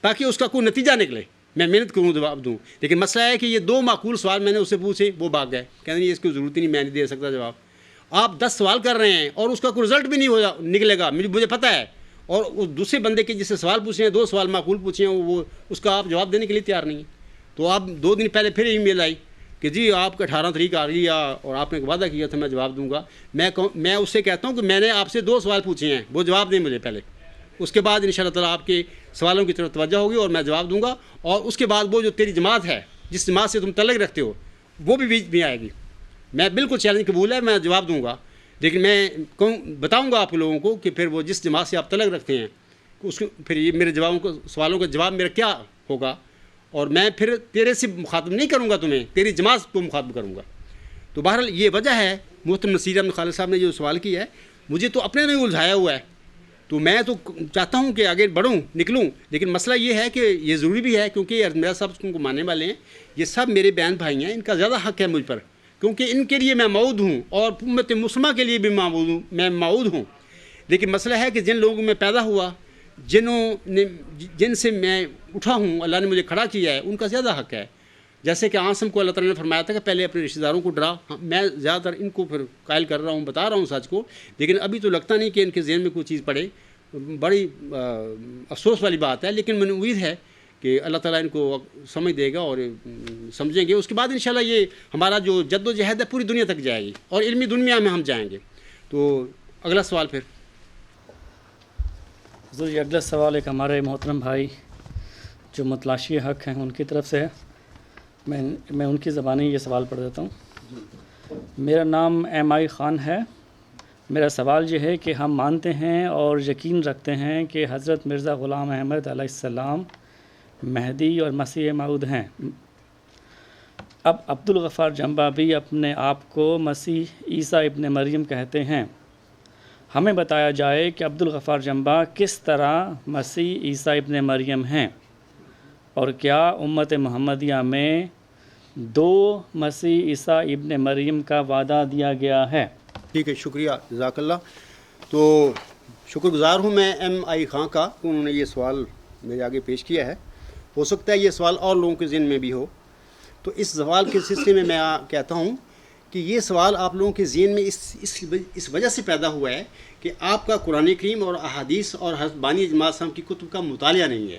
تاکہ اس کا کوئی نتیجہ نکلے. میں محنت کروں جواب دوں, لیکن مسئلہ ہے کہ یہ 2 معقول سوال میں نے اس سے پوچھے, وہ بھاگ گئے, کہتے ہیں اس کی ضرورت ہی نہیں, میں نہیں دے سکتا جواب. آپ 10 سوال کر رہے ہیں اور اس کا کوئی رزلٹ بھی نہیں نکلے گا, مجھے پتہ ہے. اور اس دوسرے بندے کے جس سے سوال پوچھے ہیں 2 سوال معقول پوچھے ہیں, وہ اس کا آپ جواب دینے کے لیے تیار نہیں ہیں. تو آپ 2 دن پہلے پھر ای میل آئی کہ جی آپ کا 18 تاریخ آ رہی ہے اور آپ نے وعدہ کیا تھا میں جواب دوں گا. میں اس سے کہتا ہوں کہ میں نے آپ سے 2 سوال پوچھے ہیں, وہ جواب دیں مجھے پہلے, اس کے بعد انشاءاللہ تعالیٰ آپ کے سوالوں کی طرف توجہ ہوگی اور میں جواب دوں گا. اور اس کے بعد وہ جو تیری جماعت ہے جس جماعت سے تم تعلق رکھتے ہو وہ بھی بیچ میں آئے گی. میں بالکل چیلنج قبول ہے, میں جواب دوں گا, لیکن میں بتاؤں گا آپ لوگوں کو کہ پھر وہ جس جماعت سے آپ تعلق رکھتے ہیں اس کو پھر یہ میرے سوالوں کا جواب میرا کیا ہوگا, اور میں پھر تیرے سے مخاطب نہیں کروں گا, تمہیں تیری جماعت کو مخاطب کروں گا. تو بہرحال یہ وجہ ہے. محترم نصیر احمد خالد صاحب نے جو سوال کیا ہے مجھے تو اپنے میں الجھایا ہوا ہے, تو میں تو چاہتا ہوں کہ آگے بڑھوں نکلوں, لیکن مسئلہ یہ ہے کہ یہ ضروری بھی ہے کیونکہ میرا سب اس کو ماننے والے ہیں, یہ سب میرے بہن بھائی ہیں, ان کا زیادہ حق ہے مجھ پر, کیونکہ ان کے لیے میں موعود ہوں اور امت مسلمہ کے لیے بھی میں موعود ہوں. لیکن مسئلہ ہے کہ جن لوگوں میں پیدا ہوا, جن سے میں اٹھا ہوں, اللہ نے مجھے کھڑا کیا ہے, ان کا زیادہ حق ہے. جیسے کہ عاصم کو اللہ تعالیٰ نے فرمایا تھا کہ پہلے اپنے رشتہ داروں کو ڈرا. میں زیادہ تر ان کو پھر قائل کر رہا ہوں, بتا رہا ہوں سچ کو, لیکن ابھی تو لگتا نہیں کہ ان کے ذہن میں کوئی چیز پڑے. بڑی افسوس والی بات ہے, لیکن میں امید ہے کہ اللہ تعالیٰ ان کو سمجھ دے گا اور سمجھیں گے. اس کے بعد انشاءاللہ یہ ہمارا جو جد و جہد ہے پوری دنیا تک جائے گی اور علمی دنیا میں ہم جائیں گے. تو اگلا سوال پھر حضور, یہ اگلا سوال ایک ہمارے محترم بھائی جو متلاشی حق ہیں ان کی طرف سے ہے. میں ان کی زبانی یہ سوال پڑھ دیتا ہوں. میرا نام MI خان ہے. میرا سوال یہ ہے کہ ہم مانتے ہیں اور یقین رکھتے ہیں کہ حضرت مرزا غلام احمد علیہ السلام مہدی اور مسیح موعود ہیں. اب عبدالغفار جنبہ بھی اپنے آپ کو مسیح عیسیٰ ابن مریم کہتے ہیں. ہمیں بتایا جائے کہ عبدالغفار جنبہ کس طرح مسیح عیسیٰ ابن مریم ہیں, اور کیا امت محمدیہ میں 2 مسیح عیسیٰ ابن مریم کا وعدہ دیا گیا ہے؟ ٹھیک ہے, شکریہ, جزاک اللہ. تو شکر گزار ہوں میں MI خان کا کہ انہوں نے یہ سوال میرے آگے پیش کیا ہے. ہو سکتا ہے یہ سوال اور لوگوں کے ذہن میں بھی ہو. تو اس سوال کے سلسلے میں کہتا ہوں کہ یہ سوال آپ لوگوں کے ذہن میں اس وجہ سے پیدا ہوا ہے کہ آپ کا قرآن کریم اور احادیث اور حضرت بانی جماعت صاحب کی کتب کا مطالعہ نہیں ہے.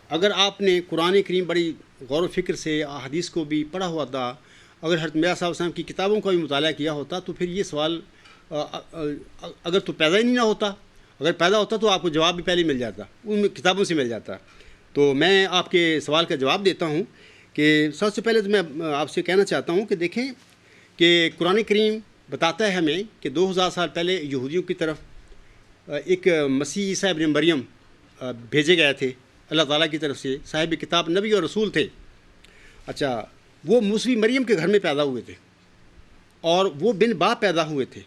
اگر آپ نے قرآن کریم بڑی غور و فکر سے احادیث کو بھی پڑھا ہوا تھا, اگر حضرت مرزا صاحب کی کتابوں کا بھی مطالعہ کیا ہوتا, تو پھر یہ سوال اگر تو پیدا ہی نہیں نہ ہوتا. اگر پیدا ہوتا تو آپ کو جواب بھی پہلے مل جاتا, ان کتابوں سے مل جاتا. تو میں آپ کے سوال کا جواب دیتا ہوں کہ سب سے پہلے تو میں آپ سے کہنا چاہتا ہوں کہ دیکھیں کہ قرآن کریم بتاتا ہے ہمیں کہ 2000 سال پہلے یہودیوں کی طرف ایک مسیح عیسیٰ ابن مریم بھیجے گئے تھے اللہ تعالیٰ کی طرف سے, صاحب کتاب نبی اور رسول تھے. اچھا, وہ موسوی مریم کے گھر میں پیدا ہوئے تھے اور وہ بن باپ پیدا ہوئے تھے.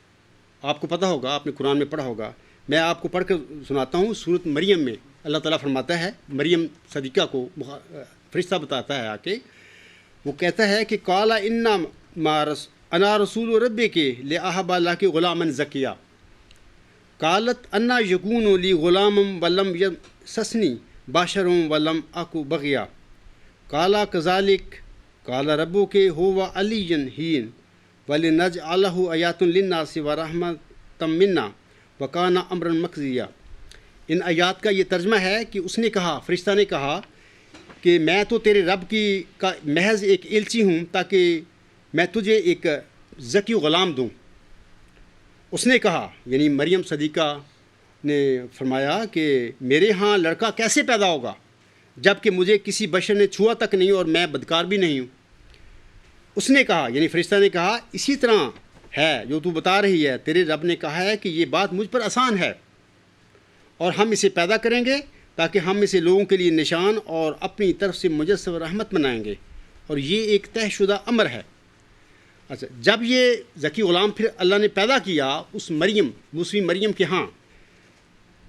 آپ کو پتہ ہوگا, آپ نے قرآن میں پڑھا ہوگا. میں آپ کو پڑھ کر سناتا ہوں. سورۃ مریم میں اللہ تعالیٰ فرماتا ہے, مریم صدیقہ کو فرشتہ بتاتا ہے آ کے, وہ کہتا ہے کہ قال انا رسول رب کے لأہب اللہ کے غلامن زکیہ قالت انا یکون لی غلام ولم یمسسنی بشر ولم اکو بغیا قال کذالک قال ربک هو علی ہین ولنجعلہ آیات للناس ورحمۃ منا وکان امرا مقضیا. ان آیات کا یہ ترجمہ ہے کہ اس نے کہا, فرشتہ نے کہا کہ میں تو تیرے رب کا محض ایک ایلچی ہوں تاکہ میں تجھے ایک ذکی غلام دوں. اس نے کہا, یعنی مریم صدیقہ نے فرمایا کہ میرے ہاں لڑکا کیسے پیدا ہوگا جب کہ مجھے کسی بشر نے چھوا تک نہیں اور میں بدکار بھی نہیں ہوں. اس نے کہا, یعنی فرشتہ نے کہا, اسی طرح ہے جو تو بتا رہی ہے, تیرے رب نے کہا ہے کہ یہ بات مجھ پر آسان ہے اور ہم اسے پیدا کریں گے تاکہ ہم اسے لوگوں کے لیے نشان اور اپنی طرف سے مجسم رحمت بنائیں گے, اور یہ ایک طے شدہ امر ہے. اچھا, جب یہ ذکی غلام پھر اللہ نے پیدا کیا اس مریم موسوی مریم کے ہاں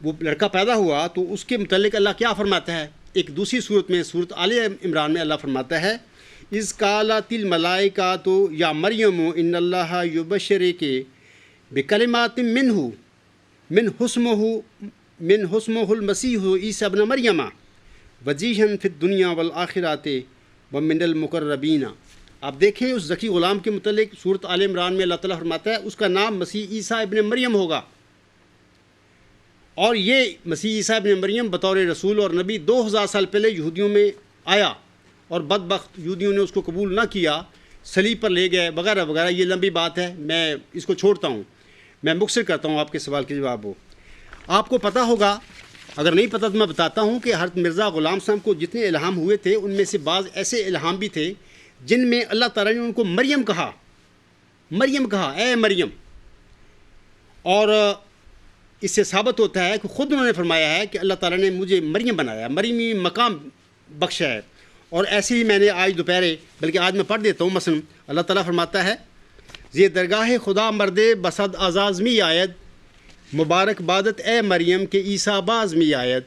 وہ لڑکا پیدا ہوا, تو اس کے متعلق اللہ کیا فرماتا ہے ایک دوسری صورت میں, صورت آل عمران میں اللہ فرماتا ہے اذ قالت الملائکۃ یا مریم ان اللہ یبشرک بکلمات من حسمہ المسیح عیسی ابن مریم وجیہا فی الدنیا والآخرۃ ومن المقربین. آپ دیکھیں اس ذکی غلام کے متعلق صورت آل عمران میں اللہ تعالیٰ فرماتا ہے اس کا نام مسیح عیسیٰ ابن مریم ہوگا, اور یہ مسیح عیسیٰ ابن مریم بطور رسول اور نبی 2000 سال پہلے یہودیوں میں آیا اور بدبخت یہودیوں نے اس کو قبول نہ کیا, صلیب پر لے گئے وغیرہ وغیرہ. یہ لمبی بات ہے, میں اس کو چھوڑتا ہوں, میں مختصر کرتا ہوں آپ کے سوال کے جواب ہو. آپ کو پتہ ہوگا, اگر نہیں پتہ تو میں بتاتا ہوں کہ حضرت مرزا غلام صاحب کو جتنے الہام ہوئے تھے ان میں سے بعض ایسے الہام بھی تھے جن میں اللہ تعالیٰ نے ان کو مریم کہا, اے مریم. اور اس سے ثابت ہوتا ہے کہ خود انہوں نے فرمایا ہے کہ اللہ تعالیٰ نے مجھے مریم بنایا, مریمی مقام بخشا ہے. اور ایسے ہی میں نے آج دوپہرے, بلکہ آج میں پڑھ دیتا ہوں, مثلا اللہ تعالیٰ فرماتا ہے یہ درگاہ خدا مرد بسد آزازمی آیت مبارک بادت اے مریم کے عیسیٰ بازمی آیت.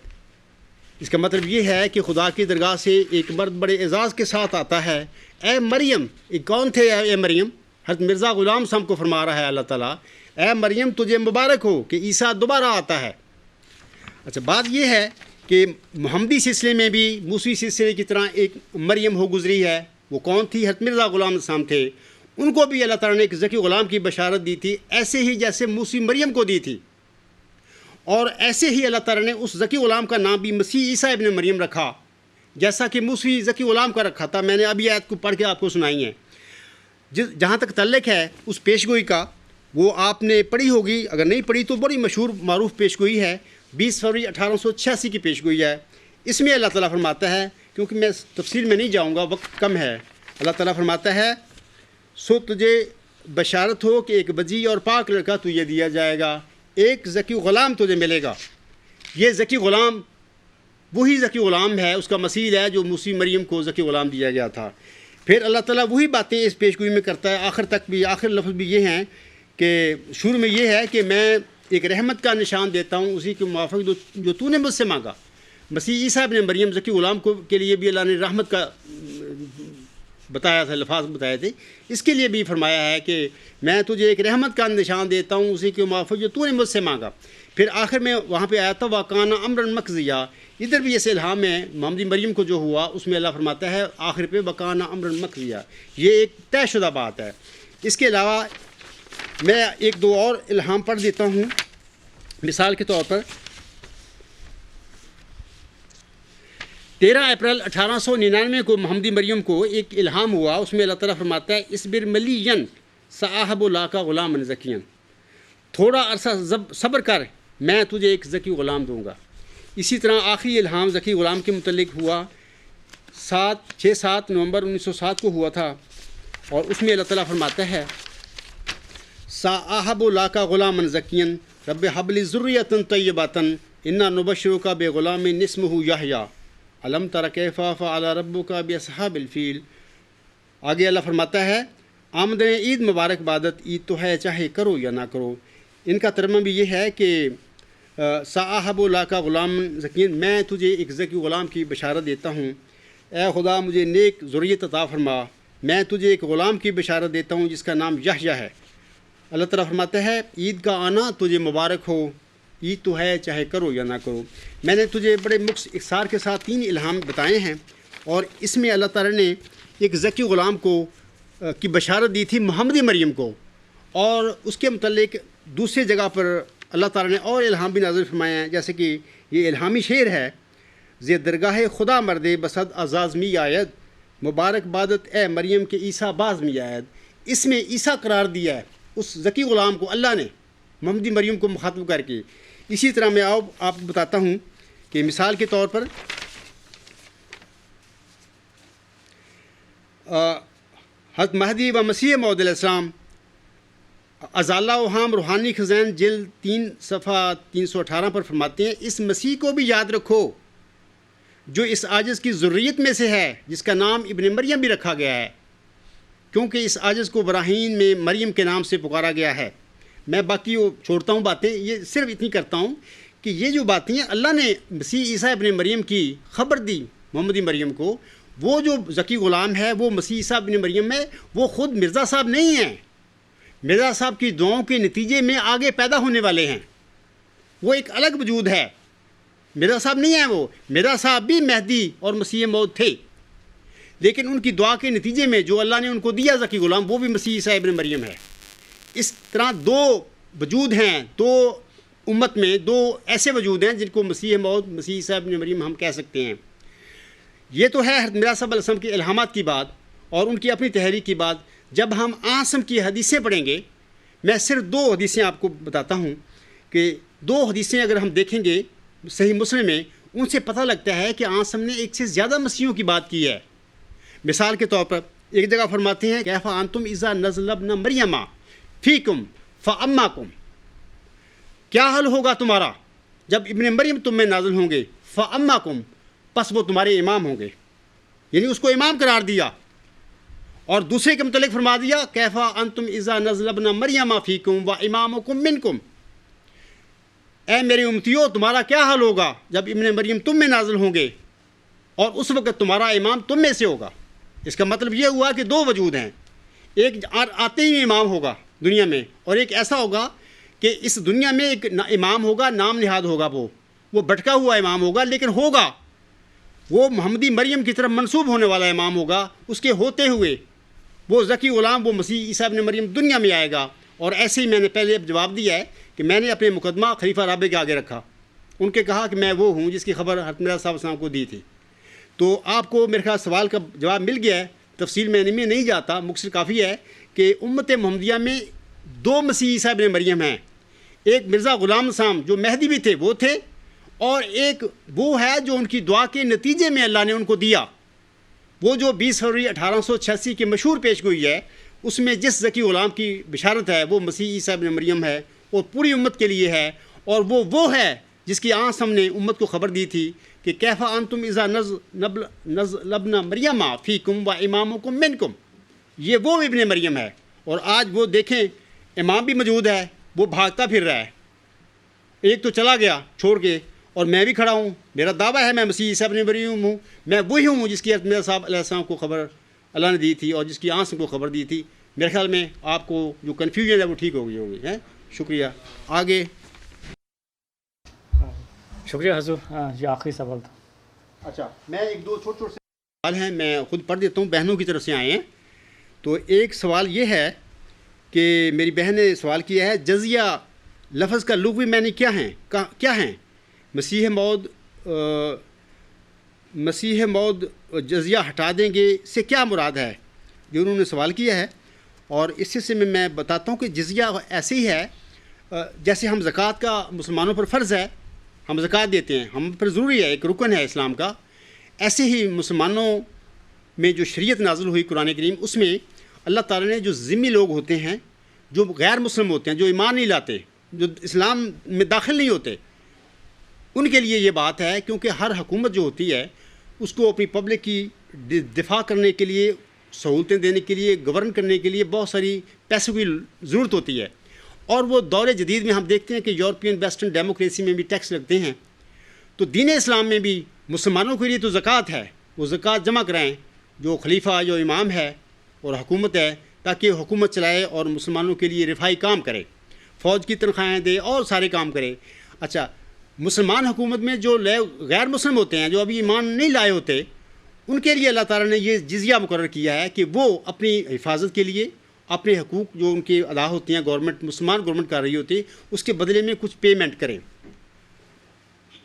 اس کا مطلب یہ ہے کہ خدا کی درگاہ سے ایک مرد بڑے اعزاز کے ساتھ آتا ہے, اے مریم. کون تھے اے مریم؟ حضرت مرزا غلام صاحب کو فرما رہا ہے اللہ تعالیٰ, اے مریم تجھے مبارک ہو کہ عیسیٰ دوبارہ آتا ہے. اچھا, بات یہ ہے کہ محمدی سلسلے میں بھی موسوی سلسلے کی طرح ایک مریم ہو گزری ہے. وہ کون تھی؟ حضرت مرزا غلام صاحب تھے. ان کو بھی اللہ تعالیٰ نے ایک ذکی غلام کی بشارت دی تھی, ایسے ہی جیسے موسوی مریم کو دی تھی. اور ایسے ہی اللہ تعالیٰ نے اس ذکی غلام کا نام بھی مسیح عیسیٰ ابن مریم رکھا, جیسا کہ موسوی ذکی غلام کا رکھا تھا. میں نے ابھی آیت کو پڑھ کے آپ کو سنائی ہیں. جہاں تک تعلق ہے اس پیشگوئی کا, وہ آپ نے پڑھی ہوگی, اگر نہیں پڑھی تو بڑی مشہور معروف پیشگوئی ہے, 20 فروری 1886 کی پیشگوئی ہے. اس میں اللہ تعالیٰ فرماتا ہے, کیونکہ میں تفصیل میں نہیں جاؤں گا, وقت کم ہے. اللہ تعالیٰ فرماتا ہے سو تجھے بشارت ہو کہ ایک بجی اور پاک لڑکا تجھے دیا جائے گا, ایک ذکی غلام تجھے ملے گا. یہ ذکی غلام وہی ذکی غلام ہے, اس کا مثیل ہے جو موسی مریم کو ذکی غلام دیا گیا تھا. پھر اللہ تعالیٰ وہی باتیں اس پیشگوئی میں کرتا ہے. آخر تک بھی آخر لفظ بھی یہ ہیں کہ شروع میں یہ ہے کہ میں ایک رحمت کا نشان دیتا ہوں اسی کے موافق جو تو نے مجھ سے مانگا. مسیح عیسیٰ ابن مریم ذکی غلام کو کے لیے بھی اللہ نے رحمت کا بتایا تھا، لفاظ بتائے تھے، اس کے لیے بھی فرمایا ہے کہ میں تجھے ایک رحمت کا نشان دیتا ہوں، اسی کے موافق جو تو نے مجھ سے مانگا۔ پھر آخر میں وہاں پہ آیا تھا وَكَانَ أَمْرًا مَقْضِيًّا، ادھر بھی ایسے الہام ہے محمد مریم کو جو ہوا اس میں اللہ فرماتا ہے آخر پہ وَكَانَ أَمْرًا مَقْضِيًّا، یہ ایک طے شدہ بات ہے۔ اس کے علاوہ میں ایک دو اور الہام پڑھ دیتا ہوں۔ مثال کے طور پر 13 اپریل 1899 کو محمد مریم کو ایک الہام ہوا، اس میں اللہ تعالیٰ فرماتا ہے اصبر ملین صاحب لاکا غلام ذکین، تھوڑا عرصہ صبر کر، میں تجھے ایک ذکی غلام دوں گا۔ اسی طرح آخری الہام ذکی غلام کے متعلق ہوا 7 نومبر 1907 کو ہوا تھا، اور اس میں اللہ تعالیٰ فرماتا ہے صاحب لاکا غلام ذکین رب حبل ذریۃ طیبۃ انا نبشرک بغلام اسمہ یحییٰ علم تر کیف فعل ربک باصحاب الفیل۔ آگے اللہ فرماتا ہے آمدن عید مبارک عبادت، عید تو ہے چاہے کرو یا نہ کرو۔ ان کا ترجمہ بھی یہ ہے کہ صاحب لاکا غلام ذکین، میں تجھے ایک ذکی غلام کی بشارت دیتا ہوں، اے خدا مجھے نیک ذریت عطا فرما، میں تجھے ایک غلام کی بشارت دیتا ہوں جس کا نام یحییٰ ہے۔ اللہ تعالیٰ فرماتا ہے عید کا آنا تجھے مبارک ہو، عید تو ہے چاہے کرو یا نہ کرو۔ میں نے تجھے بڑے اختصار کے ساتھ 3 الہام بتائے ہیں، اور اس میں اللہ تعالیٰ نے ایک ذکی غلام کو کی بشارت دی تھی محمد مریم کو، اور اس کے متعلق دوسری جگہ پر اللہ تعالیٰ نے اور الہام بھی نازل فرمایا ہیں، جیسے کہ یہ الہامی شعر ہے زِ درگاہ خدا مرد بصد اعزاز می آید، مبارک بادت اے مریم کے عیسیٰ باز می آید۔ اس میں عیسیٰ قرار دیا ہے اس ذکی غلام کو اللہ نے محمد مریم کو مخاطب کر کے۔ اسی طرح میں آپ کو بتاتا ہوں کہ مثال کے طور پر حضرت مہدی و مسیح موعود علیہ السلام ازالہ وہام روحانی خزین جلد 3 صفحہ 318 پر فرماتے ہیں اس مسیح کو بھی یاد رکھو جو اس عاجز کی ذریت میں سے ہے، جس کا نام ابن مریم بھی رکھا گیا ہے، کیونکہ اس عاجز کو براہین میں مریم کے نام سے پکارا گیا ہے۔ میں باقی وہ چھوڑتا ہوں باتیں، یہ صرف اتنی کرتا ہوں کہ یہ جو باتیں ہیں اللہ نے مسیح عیسیٰ ابن مریم کی خبر دی محمد مریم کو، وہ جو ذکی غلام ہے وہ مسیح عیسیٰ ابن مریم ہے، وہ خود مرزا صاحب نہیں ہیں، مرزا صاحب کی دعاؤں کے نتیجے میں آگے پیدا ہونے والے ہیں، وہ ایک الگ وجود ہے، مرزا صاحب نہیں ہیں۔ وہ مرزا صاحب بھی مہدی اور مسیح موعود تھے، لیکن ان کی دعا کے نتیجے میں جو اللہ نے ان کو دیا ذکی غلام، وہ بھی مسیح عیسیٰ ابن مریم ہے۔ اس طرح 2 وجود ہیں، 2 امت میں 2 ایسے وجود ہیں جن کو مسیح موعود مسیح عیسیٰ ابن مریم ہم کہہ سکتے ہیں۔ یہ تو ہے حضرت مرزا صاحب علیہ السلام کے الہامات کی بات اور ان کی اپنی تحریک کی بات۔ جب ہم آسم کی حدیثیں پڑھیں گے، میں صرف 2 حدیثیں آپ کو بتاتا ہوں کہ 2 حدیثیں اگر ہم دیکھیں گے صحیح مسلم میں، ان سے پتہ لگتا ہے کہ آسم نے ایک سے زیادہ مسیحوں کی بات کی ہے۔ مثال کے طور پر ایک جگہ فرماتے ہیں کیف انتم اذا نزل ابن مریم فیکم فاماکم، کیا حل ہوگا تمہارا جب ابن مریم تم میں نازل ہوں گے، فاماکم، پس وہ تمہارے امام ہوں گے، یعنی اس کو امام قرار دیا۔ اور دوسرے کے متعلق فرما دیا کیف انتم اذا نزل ابن مریم فیکم و امامکم منکم، اے میری امتیو تمہارا کیا حل ہوگا جب ابن مریم تم میں نازل ہوں گے اور اس وقت تمہارا امام تم میں سے ہوگا۔ اس کا مطلب یہ ہوا کہ 2 وجود ہیں، ایک آتے ہی امام ہوگا دنیا میں، اور ایک ایسا ہوگا کہ اس دنیا میں ایک امام ہوگا، نام نہاد ہوگا، وہ بھٹکا ہوا امام ہوگا، لیکن ہوگا وہ محمدی مریم کی طرف منسوب ہونے والا امام ہوگا۔ اس کے ہوتے ہوئے وہ ذکی غلام، وہ مسیح عیسیٰ ابن مریم دنیا میں آئے گا۔ اور ایسے ہی میں نے پہلے اب جواب دیا ہے کہ میں نے اپنے مقدمہ خلیفہ رابع کے آگے رکھا، ان کے کہا کہ میں وہ ہوں جس کی خبر حضرت مرزا صاحب السلام کو دی تھی۔ تو آپ کو میرے خیال سوال کا جواب مل گیا ہے، تفصیل میں نہیں جاتا، مختصر کافی ہے کہ امت محمدیہ میں 2 مسیح عیسیٰ ابن مریم ہیں، ایک مرزا غلام صاحب جو مہدی بھی تھے وہ تھے، اور ایک وہ ہے جو ان کی دعا کے نتیجے میں اللہ نے ان کو دیا۔ وہ جو 20 فروری 1886 کی مشہور پیش گوئی ہے، اس میں جس ذکی غلام کی بشارت ہے وہ مسیح عیسیٰ ابن مریم ہے اور پوری امت کے لیے ہے، اور وہ ہے جس کی آنکھ ہم نے امت کو خبر دی تھی کہ کیف انتم اذا نزل ابن مریم فیکم و امامکم منکم، یہ وہ ابن مریم ہے۔ اور آج وہ دیکھیں امام بھی موجود ہے، وہ بھاگتا پھر رہا ہے، ایک تو چلا گیا چھوڑ کے، اور میں بھی کھڑا ہوں، میرا دعویٰ ہے میں مسیح عیسیٰ ابن مریم ہوں، میں وہی ہوں جس کی مرزا صاحب علیہ السلام کو خبر اللہ نے دی تھی اور جس کی آنکھ کو خبر دی تھی. میرے خیال میں آپ کو جو کنفیوژن ہے وہ ٹھیک ہو گئی ہوگی. شکریہ. آگے. شکریہ حضور. یہ آخری سوال تھا. اچھا میں ایک دو چھوٹے چھوٹے سوال ہیں میں خود پڑھ دیتا ہوں, بہنوں کی طرف سے آئے ہیں. تو ایک سوال یہ ہے کہ میری بہن نے سوال کیا ہے جزیہ لفظ کا لغوی معنی کیا ہیں مسیح موعود جزیہ ہٹا دیں گے سے کیا مراد ہے, یہ انہوں نے سوال کیا ہے. اور اس سلسلے میں میں بتاتا ہوں کہ جزیہ ایسے ہی ہے جیسے ہم زکوٰۃ کا مسلمانوں پر فرض ہے, ہم زکوٰۃ دیتے ہیں, ہم پر ضروری ہے, ایک رکن ہے اسلام کا. ایسے ہی مسلمانوں میں جو شریعت نازل ہوئی قرآن کریم, اس میں اللہ تعالیٰ نے جو ذمہ لوگ ہوتے ہیں, جو غیر مسلم ہوتے ہیں, جو ایمان نہیں لاتے, جو اسلام میں داخل نہیں ہوتے, ان کے لیے یہ بات ہے. کیونکہ ہر حکومت جو ہوتی ہے اس کو اپنی پبلک کی دفاع کرنے کے لیے, سہولتیں دینے کے لیے, گورن کرنے کے لیے بہت ساری پیسوں کی ضرورت ہوتی ہے. اور وہ دور جدید میں ہم دیکھتے ہیں کہ یورپین ویسٹرن ڈیموکریسی میں بھی ٹیکس لگتے ہیں. تو دین اسلام میں بھی مسلمانوں کے لیے تو زکوٰۃ ہے, وہ زکوٰۃ جمع کرائیں, جو خلیفہ جو امام ہے اور حکومت ہے, تاکہ حکومت چلائے اور مسلمانوں کے لیے رفاہی کام کرے, فوج کی تنخواہیں دے اور سارے کام کرے. اچھا مسلمان حکومت میں جو غیر مسلم ہوتے ہیں, جو ابھی ایمان نہیں لائے ہوتے, ان کے لیے اللہ تعالیٰ نے یہ جزیہ مقرر کیا ہے کہ وہ اپنی حفاظت کے لیے اپنے حقوق جو ان کے ادا ہوتے ہیں, مسلمان گورنمنٹ کر رہی ہوتی ہے, اس کے بدلے میں کچھ پیمنٹ کریں.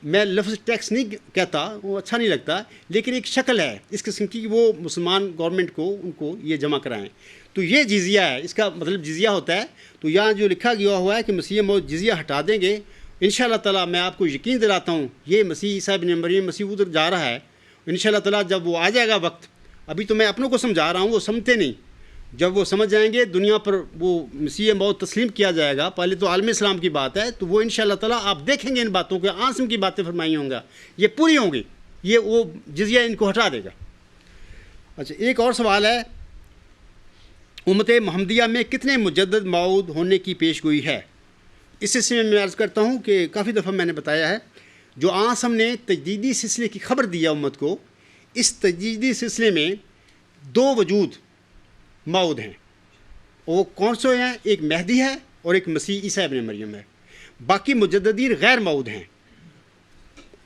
میں لفظ ٹیکس نہیں کہتا, وہ اچھا نہیں لگتا, لیکن ایک شکل ہے اس قسم کی, وہ مسلمان گورنمنٹ کو ان کو یہ جمع کرائیں. تو یہ جزیہ ہے, اس کا مطلب جزیہ ہوتا ہے. تو یہاں جو لکھا گیا ہوا ہے کہ مسیح موعود جزیہ ہٹا دیں گے, انشاءاللہ تعالیٰ میں آپ کو یقین دلاتا ہوں یہ مسیح عیسیٰ ابن مریم مسیح ادھر جا رہا ہے. انشاءاللہ تعالیٰ جب وہ آ جائے گا وقت, ابھی تو میں اپنوں کو سمجھا رہا ہوں, وہ سمجھتے نہیں, جب وہ سمجھ جائیں گے دنیا پر وہ مسیح موعود تسلیم کیا جائے گا, پہلے تو عالم اسلام کی بات ہے, تو وہ انشاءاللہ تعالیٰ آپ دیکھیں گے ان باتوں کے عاصم کی باتیں فرمائی ہوں گا, یہ پوری ہوں گی, یہ وہ جزیہ ان کو ہٹا دے گا. اچھا ایک اور سوال ہے, امت محمدیہ میں کتنے مجدد موعود ہونے کی پیش گوئی ہے؟ اس سلسلے میں عرض کرتا ہوں کہ کافی دفعہ میں نے بتایا ہے, جو آنسم نے تجدیدی سلسلے کی خبر دیا امت کو, اس تجدیدی سلسلے میں 2 وجود موعود ہیں. وہ کون سے ہیں؟ ایک مہدی ہے اور ایک مسیح عیسیٰ ابن مریم ہے. باقی مجددین غیر موعود ہیں.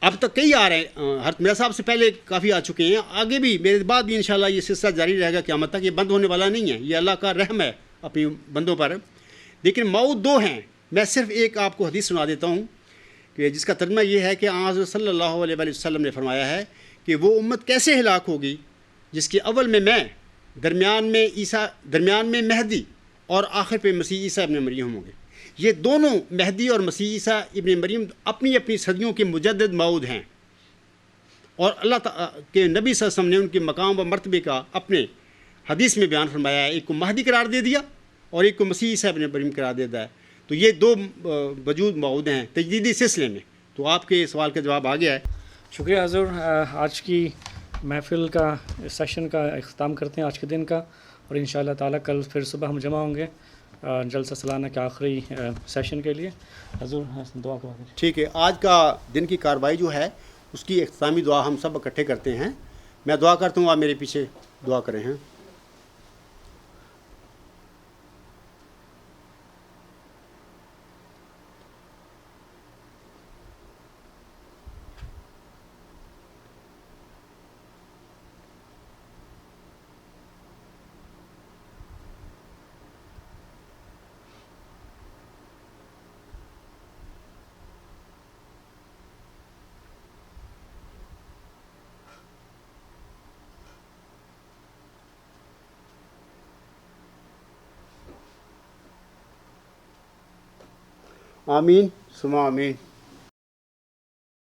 اب تک کئی آ رہے ہیں, حضرت میرا صاحب سے پہلے کافی آ چکے ہیں, آگے بھی میرے بعد بھی انشاءاللہ یہ سلسلہ جاری رہے گا قیامت تک, یہ بند ہونے والا نہیں ہے, یہ اللہ کا رحم ہے اپنی بندوں پر. لیکن موعود 2 ہیں. میں صرف ایک آپ کو حدیث سنا دیتا ہوں کہ جس کا ترجمہ یہ ہے کہ حضرت صلی اللہ علیہ وسلم نے فرمایا ہے کہ وہ امت کیسے ہلاک ہوگی جس کے اول میں درمیان میں مہدی اور آخر پہ مسیح عیسیٰ ابن مریم ہوں گے. یہ دونوں مہدی اور مسیح عیسیٰ ابن مریم اپنی اپنی صدیوں کے مجدد موعود ہیں, اور اللہ تعالیٰ کے نبی صلی اللہ علیہ وسلم نے ان کے مقام و مرتبے کا اپنے حدیث میں بیان فرمایا ہے. ایک کو مہدی قرار دے دیا اور ایک کو مسیح عیسیٰ ابن مریم قرار دیتا ہے. تو یہ 2 وجود موعود ہیں تجدیدی سلسلے میں. تو آپ کے سوال کا جواب آ گیا ہے. شکریہ حضور. آج کی محفل کا سیشن کا اختتام کرتے ہیں آج کے دن کا, اور انشاءاللہ تعالیٰ کل پھر صبح ہم جمع ہوں گے جلسہ سالانہ کے آخری سیشن کے لیے. حضور دعا کروا دیں. ٹھیک ہے, آج کا دن کی کارروائی جو ہے اس کی اختتامی دعا ہم سب اکٹھے کرتے ہیں. میں دعا کرتا ہوں, آپ میرے پیچھے دعا کریں ہیں. آمین ثم آمین.